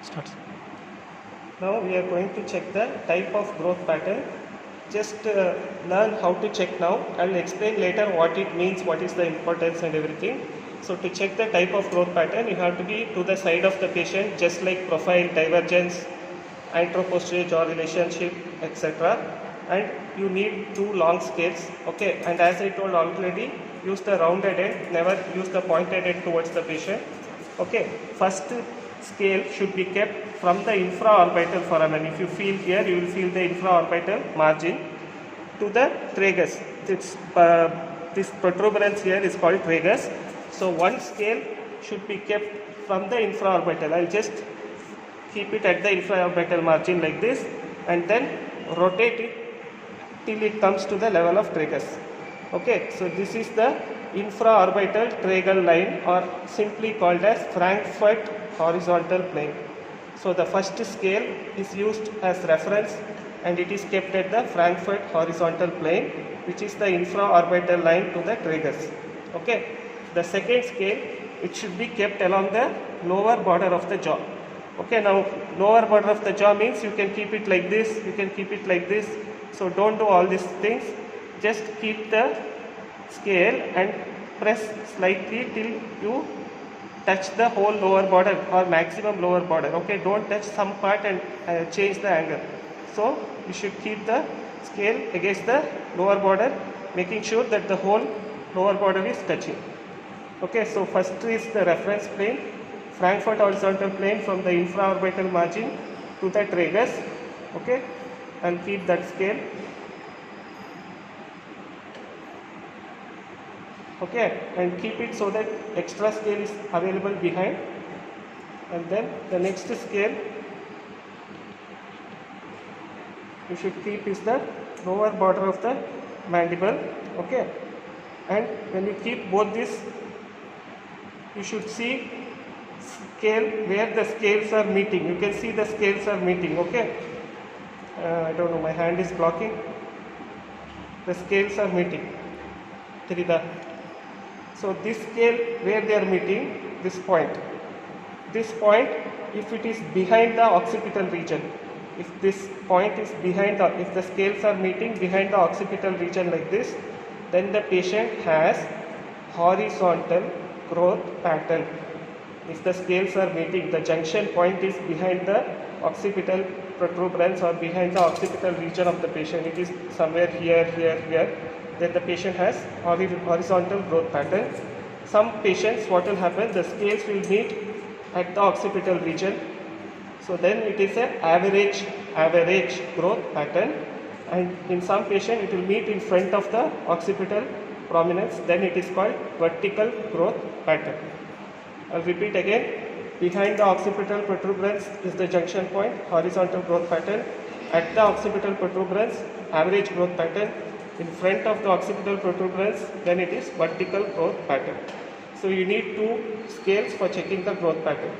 Starts. Now we are going to check the type of growth pattern. Just learn how to check now. I will explain later what it means, what is the importance and everything. So to check the type of growth pattern, you have to be to the side of the patient, just like profile, divergence, anteroposterior jaw relationship, etc. And you need two long scales. Okay. And as I told already, use the rounded end. Never use the pointed end towards the patient. Okay. First scale should be kept from the infraorbital foramen. If you feel here, you will feel the infraorbital margin to the tragus. This protuberance here is called tragus. So one scale should be kept from the infraorbital. I'll just keep it at the infraorbital margin like this and then rotate it till it comes to the level of tragus. Okay, so this is the infraorbital tragal line, or simply called as Frankfurt horizontal plane. So the first scale is used as reference and it is kept at the Frankfurt horizontal plane, which is the infraorbital line to the tragus. Okay. The second scale, it should be kept along the lower border of the jaw. Okay, now lower border of the jaw means you can keep it like this, you can keep it like this. So don't do all these things. Just keep the scale and press slightly till you touch the whole lower border or maximum lower border. Okay, don't touch some part and change the angle. So you should keep the scale against the lower border, making sure that the whole lower border is touching. Okay, so first is the reference plane, Frankfurt horizontal plane from the infraorbital margin to the tragus. Okay, and keep that scale. Okay, and keep it so that extra scale is available behind. And then the next scale you should keep is the lower border of the mandible. Okay, and when you keep both this, you should see scale where the scales are meeting. You can see the scales are meeting. Okay, I don't know, my hand is blocking. The scales are meeting. Trida. So this scale where they are meeting, this point, if it is behind the occipital region, if this point is behind the, if the scales are meeting behind the occipital region like this, then the patient has horizontal growth pattern. If the scales are meeting, the junction point is behind the occipital protuberance or behind the occipital region of the patient, it is somewhere here, then the patient has horizontal growth pattern. Some patients, what will happen, the scales will meet at the occipital region. So then it is an average growth pattern, and in some patient it will meet in front of the occipital prominence, then it is called vertical growth pattern. I'll repeat again. Behind the occipital protuberance is the junction point, horizontal growth pattern. At the occipital protuberance, average growth pattern. In front of the occipital protuberance, then it is vertical growth pattern. So you need two scales for checking the growth pattern.